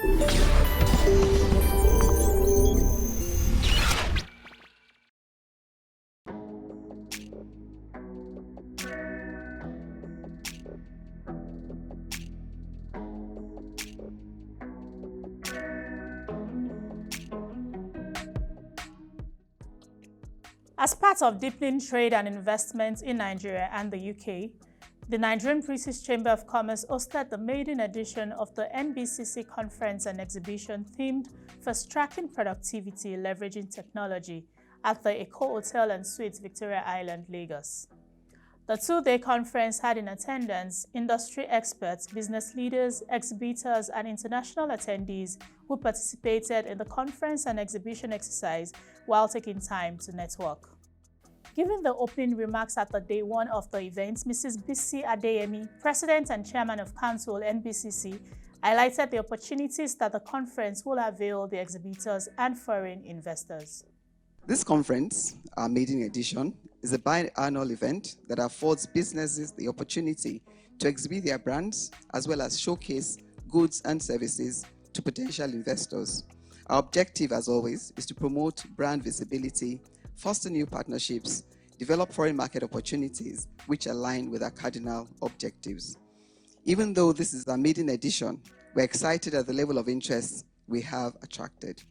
As part of deepening trade and investment in Nigeria and the UK, the Nigerian Crises Chamber of Commerce hosted the maiden edition of the NBCC conference and exhibition themed Fast-Tracking Productivity Leveraging Technology at the Eco Hotel and Suites, Victoria Island, Lagos. The two-day conference had in attendance industry experts, business leaders, exhibitors, and international attendees who participated in the conference and exhibition exercise while taking time to network. Giving the opening remarks at the day one of the event, Mrs. Bisi Adeyemi, President and Chairman of Council NBCC, highlighted the opportunities that the conference will avail the exhibitors and foreign investors. This conference, our maiden edition, is a biannual event that affords businesses the opportunity to exhibit their brands as well as showcase goods and services to potential investors. Our objective, as always, is to promote brand visibility, foster new partnerships, develop foreign market opportunities which align with our cardinal objectives. Even though this is our maiden edition, we're excited at the level of interest we have attracted.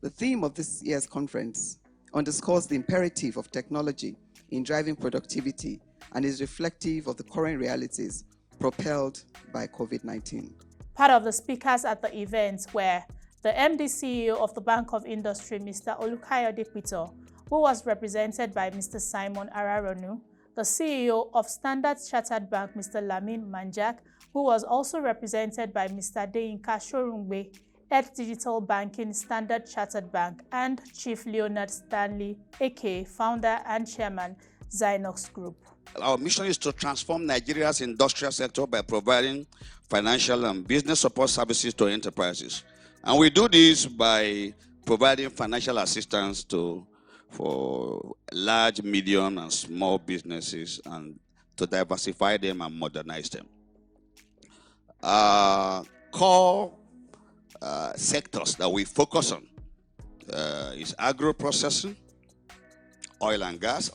The theme of this year's conference underscores the imperative of technology in driving productivity and is reflective of the current realities propelled by COVID-19. Part of the speakers at the event were the MD CEO of the Bank of Industry, Mr. Olukayode Pito, who was represented by Mr. Simon Araronu, the CEO of Standard Chartered Bank, Mr. Lamin Manjak, who was also represented by Mr. Deyinka Shorungbe, Head Digital Banking, Standard Chartered Bank, and Chief Leonard Stanley, aka Founder and Chairman, Zynox Group. Our mission is to transform Nigeria's industrial sector by providing financial and business support services to enterprises. And we do this by providing financial assistance for large, medium, and small businesses and to diversify them and modernize them. Core sectors that we focus on is agro-processing, oil and gas,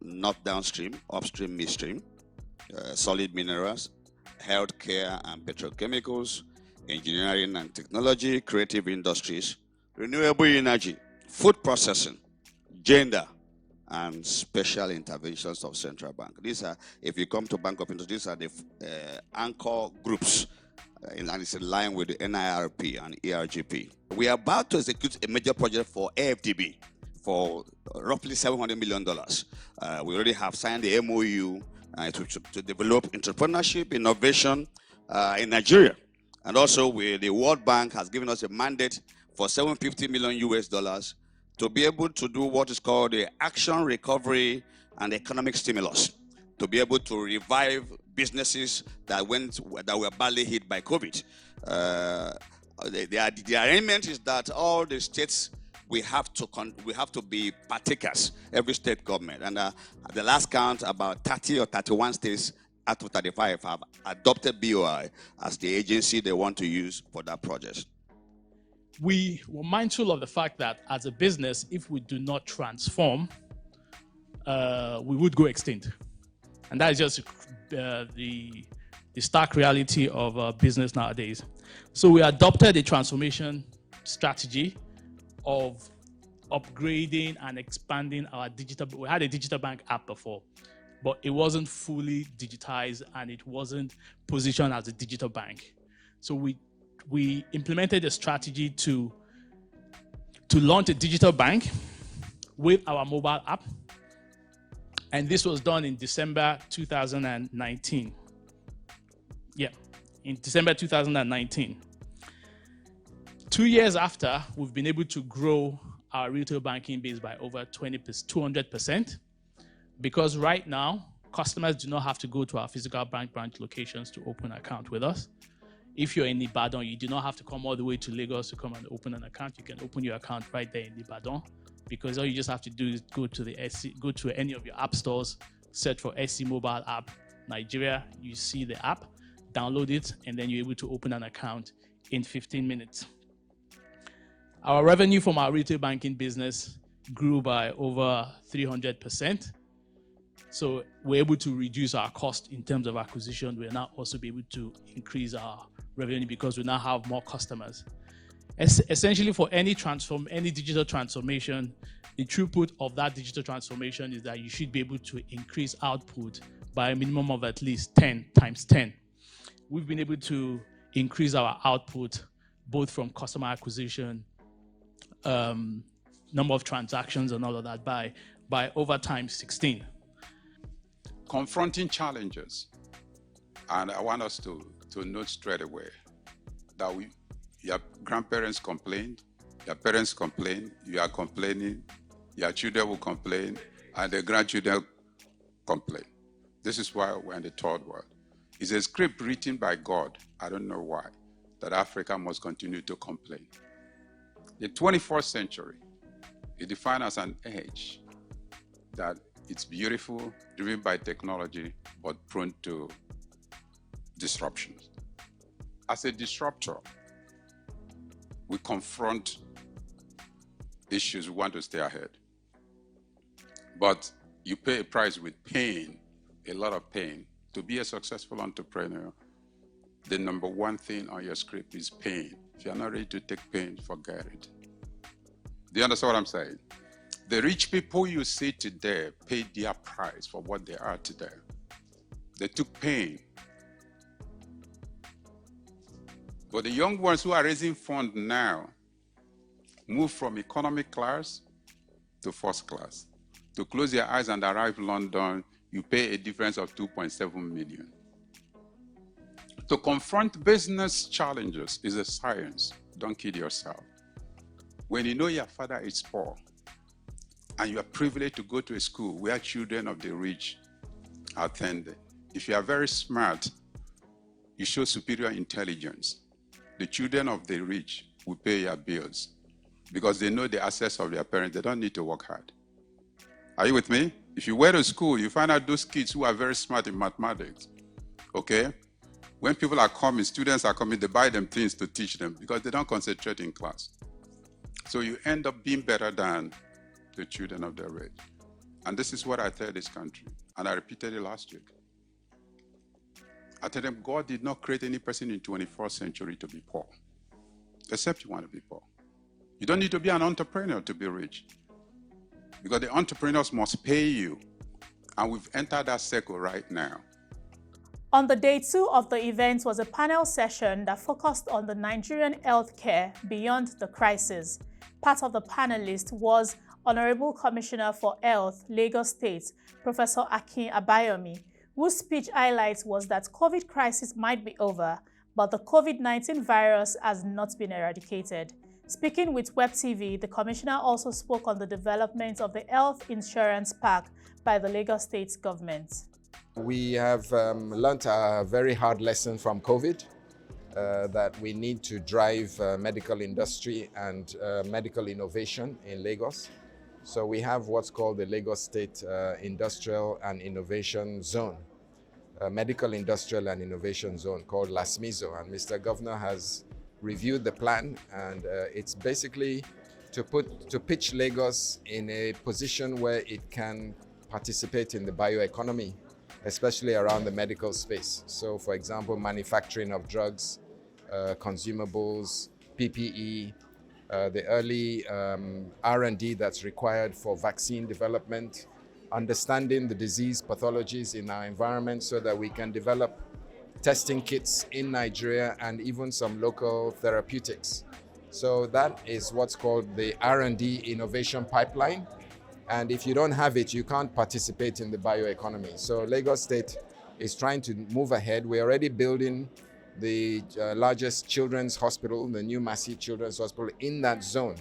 not downstream, upstream, midstream, solid minerals, healthcare and petrochemicals, engineering and technology, creative industries, renewable energy, food processing, gender, and special interventions of central bank. These are, if you come to Bank of Industry, these are the anchor groups, and it's in line with the NIRP and ERGP. We are about to execute a major project for AFDB for roughly $700 million. We already have signed the MOU to develop entrepreneurship, innovation in Nigeria. And also, the World Bank has given us a mandate for $750 million US to be able to do what is called the action, recovery, and economic stimulus, to be able to revive businesses that were badly hit by COVID. The arrangement is that all the states we have to be partakers, every state government, and at the last count, about 30 or 31 states out of 35 have adopted BOI as the agency they want to use for that project. We were mindful of the fact that as a business, if we do not transform, we would go extinct. And that is just the stark reality of business nowadays. So we adopted a transformation strategy of upgrading and expanding our digital. We had a digital bank app before, but it wasn't fully digitized and it wasn't positioned as a digital bank. So we implemented a strategy to launch a digital bank with our mobile app. And this was done in December 2019. Yeah, in December 2019. 2 years after, we've been able to grow our retail banking base by over 200%, because right now, customers do not have to go to our physical bank branch locations to open an account with us. If you're in Ibadan, you do not have to come all the way to Lagos to come and open an account. You can open your account right there in Ibadan, because all you just have to do is go to any of your app stores, search for SC Mobile App Nigeria. You see the app, download it, and then you're able to open an account in 15 minutes. Our revenue from our retail banking business grew by over 300%. So we're able to reduce our cost in terms of acquisition. We're now also be able to increase our revenue because we now have more customers. Essentially, for any digital transformation, the throughput of that digital transformation is that you should be able to increase output by a minimum of at least 10 times 10. We've been able to increase our output both from customer acquisition, number of transactions and all of that by over times 16. Confronting challenges. And I want us to note straight away that your grandparents complained, your parents complained, you are complaining, your children will complain, and the grandchildren complain. This is why we're in the third world. It's a script written by God, I don't know why, that Africa must continue to complain. The 21st century is defined as an age that it's beautiful, driven by technology, but prone to disruptions. As a disruptor, we confront issues, we want to stay ahead. But you pay a price with pain, a lot of pain. To be a successful entrepreneur, the number one thing on your script is pain. If you're not ready to take pain, forget it. Do you understand what I'm saying? The rich people you see today paid their price for what they are today. They took pain. But the young ones who are raising funds now move from economy class to first class. To close your eyes and arrive in London, you pay a difference of 2.7 million. To confront business challenges is a science. Don't kid yourself. When you know your father is poor, and you are privileged to go to a school where children of the rich are attended, if you are very smart, you show superior intelligence. The children of the rich will pay your bills because they know the assets of their parents. They don't need to work hard. Are you with me? If you went to school, you find out those kids who are very smart in mathematics, okay? When people are coming, students are coming, they buy them things to teach them because they don't concentrate in class. So you end up being better than the children of their age. And this is what I tell this country, and I repeated it last week. I tell them God did not create any person in the 21st century to be poor, except you want to be poor. You don't need to be an entrepreneur to be rich, because the entrepreneurs must pay you, and we've entered that circle right now. On the day 2 of the event was a panel session that focused on the Nigerian healthcare beyond the crisis. Part of the panelists was Honorable Commissioner for Health, Lagos State, Professor Akin Abayomi, whose speech highlight was that COVID crisis might be over, but the COVID-19 virus has not been eradicated. Speaking with Web TV, the commissioner also spoke on the development of the health insurance pack by the Lagos State government. We have learnt a very hard lesson from COVID, that we need to drive medical industry and medical innovation in Lagos. So we have what's called the Lagos State Industrial and Innovation Zone, Medical Industrial and Innovation Zone called LASMIZO, and Mr. Governor has reviewed the plan, and it's basically to pitch Lagos in a position where it can participate in the bioeconomy, especially around the medical space. So for example, manufacturing of drugs, consumables, PPE, the early R&D that's required for vaccine development, understanding the disease pathologies in our environment so that we can develop testing kits in Nigeria and even some local therapeutics. So that is what's called the R&D innovation pipeline. And if you don't have it, you can't participate in the bioeconomy. So Lagos State is trying to move ahead. We're already building the largest children's hospital, the new Massey Children's Hospital in that zone.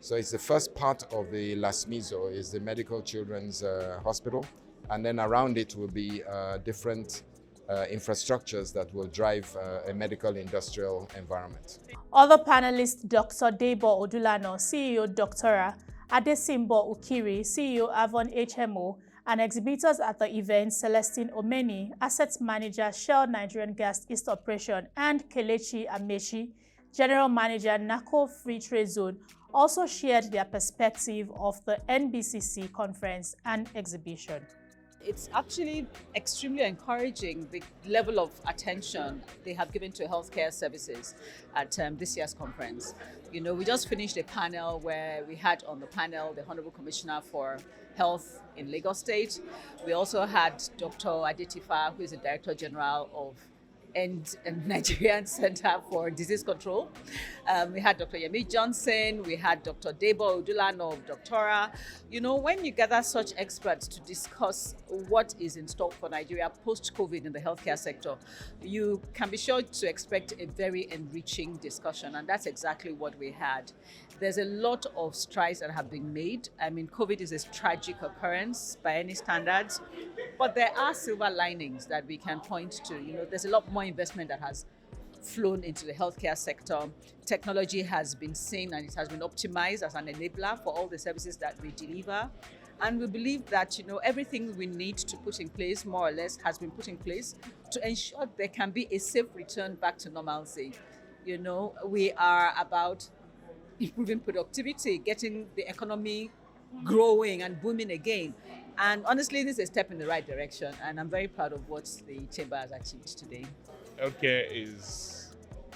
So it's the first part of the LASMIZO, is the Medical Children's Hospital. And then around it will be different infrastructures that will drive a medical industrial environment. Other panelists, Dr. Debo Odulano, CEO Doctora, Adesimbo Ukiri, CEO Avon HMO, and exhibitors at the event, Celestine Omeni, Asset Manager, Shell Nigerian Gas East Operation, and Kelechi Amechi, General Manager, NACO Free Trade Zone, also shared their perspective of the NBCC conference and exhibition. It's actually extremely encouraging the level of attention they have given to healthcare services at this year's conference. You know, we just finished a panel where we had on the panel the Honorable Commissioner for Health in Lagos State. We also had Dr. Adetifa, who is the Director General of Nigerian Center for Disease Control. We had Dr. Yemi Johnson, we had Dr. Debo Odulano of Doctora. You know, when you gather such experts to discuss what is in store for Nigeria post-COVID in the healthcare sector, you can be sure to expect a very enriching discussion, and that's exactly what we had. There's a lot of strides that have been made. I mean, COVID is a tragic occurrence by any standards, but there are silver linings that we can point to. You know, there's a lot more investment that has flown into the healthcare sector. Technology has been seen and it has been optimized as an enabler for all the services that we deliver. And we believe that, you know, everything we need to put in place, more or less, has been put in place to ensure there can be a safe return back to normalcy. You know, we are about improving productivity, getting the economy growing and booming again. And honestly, this is a step in the right direction, and I'm very proud of what the Chamber has achieved today. Healthcare is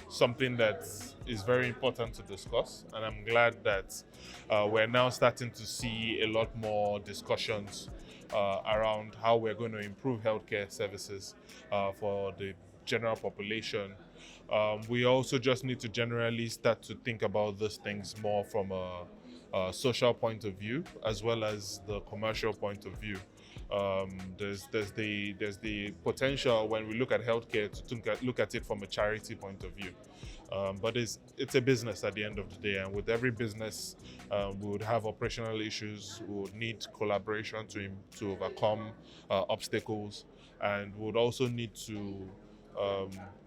something that is very important to discuss, and I'm glad that we're now starting to see a lot more discussions around how we're going to improve healthcare services for the general population. We also just need to generally start to think about these things more from a social point of view as well as the commercial point of view. There's the potential when we look at healthcare to look at it from a charity point of view. But it's a business at the end of the day, and with every business, we would have operational issues. We would need collaboration to overcome obstacles, and we would also need to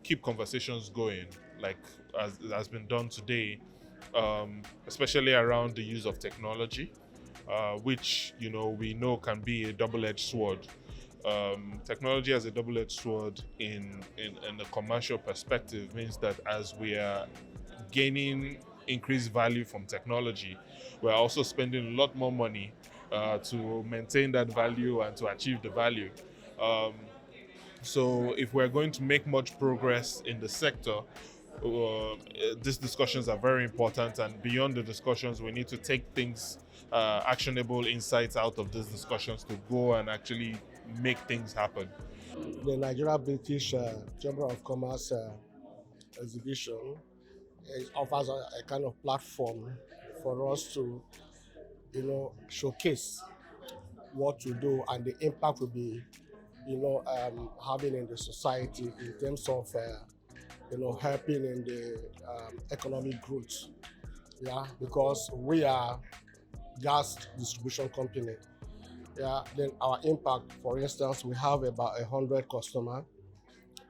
keep conversations going, like as has been done today, especially around the use of technology, which we know can be a double-edged sword. Technology as a double-edged sword in a commercial perspective means that as we are gaining increased value from technology, we're also spending a lot more money to maintain that value and to achieve the value. So if we're going to make much progress in the sector, these discussions are very important, and beyond the discussions, we need to take things, actionable insights out of these discussions to go and actually make things happen. The Nigeria-British Chamber of Commerce exhibition offers a kind of platform for us to, showcase what we do and the impact we'll be, having in the society in terms of, helping in the economic growth. Yeah, because we are gas distribution company. Yeah, then our impact, for instance, we have about 100 customers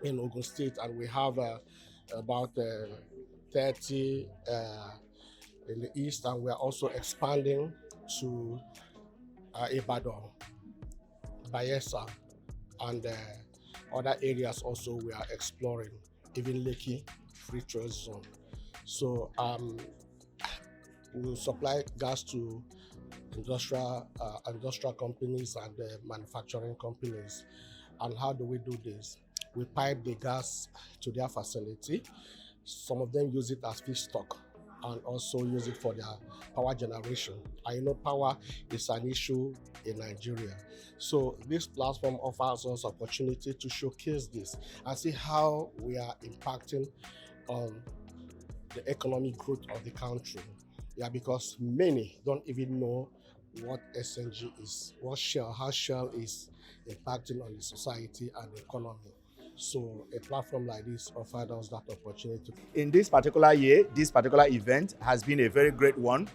in Ogun State, and we have about 30 in the east, and we are also expanding to Ibadan, Bayelsa, and other areas also we are exploring, even Lekki Free Trade Zone. So we will supply gas to industrial companies and manufacturing companies. And how do we do this? We pipe the gas to their facility. Some of them use it as feedstock and also use it for their power generation. I know power is an issue in Nigeria. So this platform offers us opportunity to showcase this and see how we are impacting on the economic growth of the country. Yeah, because many don't even know what SNG is, how Shell is impacting on the society and the economy. So a platform like this offers us that opportunity. In this particular year, this particular event has been a very great one.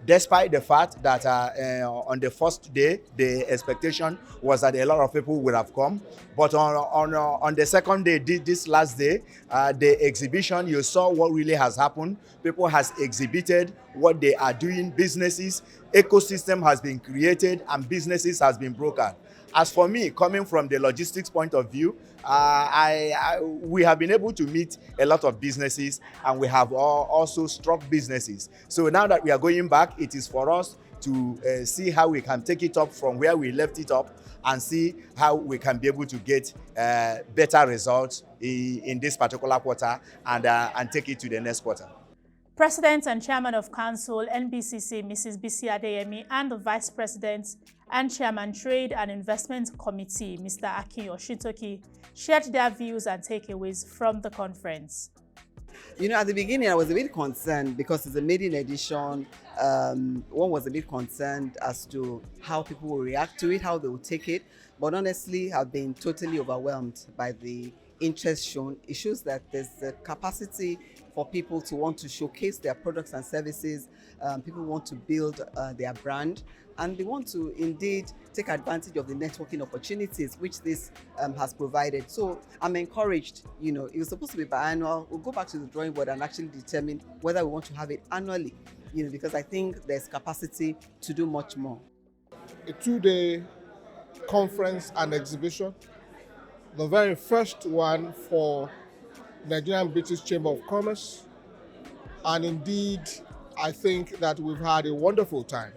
Despite the fact that on the first day, the expectation was that a lot of people would have come. But on the second day, this last day, the exhibition, you saw what really has happened. People has exhibited what they are doing, businesses, ecosystem has been created, and businesses has been broken. As for me, coming from the logistics point of view, we have been able to meet a lot of businesses, and we have also struck businesses. So now that we are going back, it is for us to see how we can take it up from where we left it up, and see how we can be able to get better results in this particular quarter, and take it to the next quarter. President and Chairman of Council, NBCC, Mrs. Bisi Adeyemi, and the Vice President and Chairman, Trade and Investment Committee, Mr. Akin Oshitoki, shared their views and takeaways from the conference. You know, at the beginning, I was a bit concerned because it's a maiden edition. One was a bit concerned as to how people will react to it, how they will take it. But honestly, I've been totally overwhelmed by the interest shown. It shows that there's a capacity for people to want to showcase their products and services. People want to build their brand, and they want to indeed take advantage of the networking opportunities which this has provided. So I'm encouraged. You know, it was supposed to be biannual. We'll go back to the drawing board and actually determine whether we want to have it annually, you know, because I think there's capacity to do much more. A 2-day conference and exhibition, the very first one for Nigerian British Chamber of Commerce, and indeed I think that we've had a wonderful time.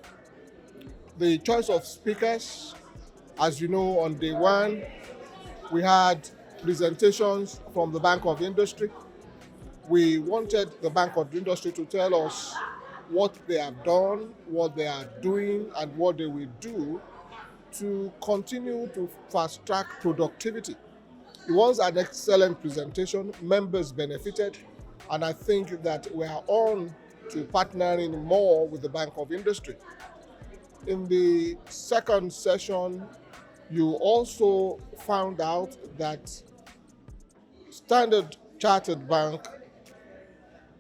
The choice of speakers, as you know, on day one we had presentations from the Bank of Industry. We wanted the Bank of Industry to tell us what they have done, what they are doing, and what they will do to continue to fast-track productivity. It was an excellent presentation. Members benefited, and I think that we are on to partnering more with the Bank of Industry. In the second session, you also found out that Standard Chartered Bank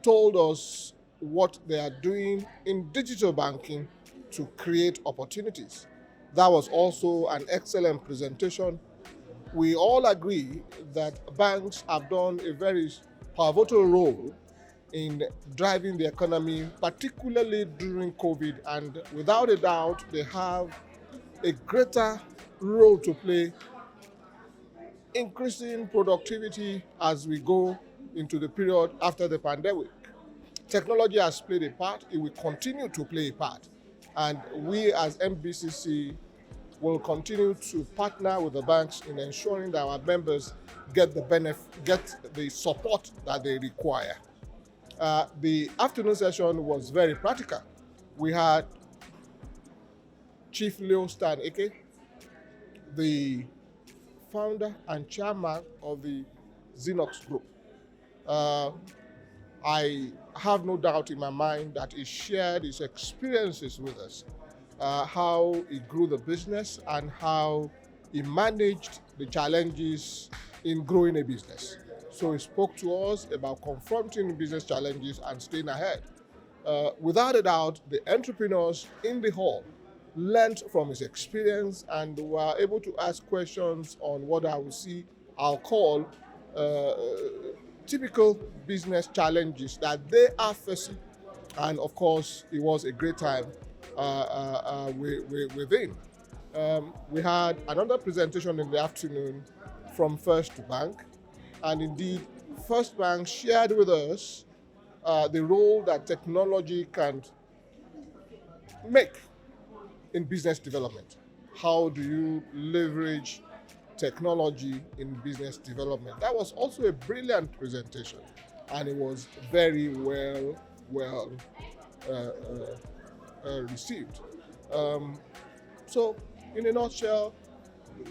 told us what they are doing in digital banking to create opportunities. That was also an excellent presentation. We all agree that banks have done a very pivotal role in driving the economy, particularly during COVID, and without a doubt, they have a greater role to play, increasing productivity as we go into the period after the pandemic. Technology has played a part, it will continue to play a part, and we as NBCC will continue to partner with the banks in ensuring that our members get the support that they require. The afternoon session was very practical. We had Chief Leo Stan Eke, the founder and chairman of the Xenox Group. I have no doubt in my mind that he shared his experiences with us, how he grew the business and how he managed the challenges in growing a business. So he spoke to us about confronting business challenges and staying ahead. Without a doubt, the entrepreneurs in the hall learned from his experience and were able to ask questions on what I'll call typical business challenges that they are facing. And of course, it was a great time with him. We had another presentation in the afternoon from First Bank. And indeed, First Bank shared with us the role that technology can make in business development. How do you leverage technology in business development? That was also a brilliant presentation, and it was very well received. So, in a nutshell,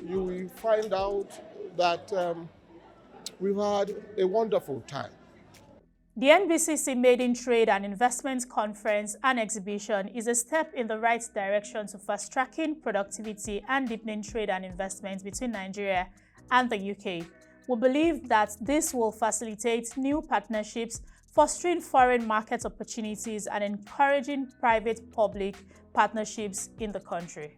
you will find out that we've had a wonderful time. The NBCC Maiden Trade and Investment Conference and Exhibition is a step in the right direction to fast-tracking productivity and deepening trade and investments between Nigeria and the UK. We believe that this will facilitate new partnerships, fostering foreign market opportunities and encouraging private-public partnerships in the country.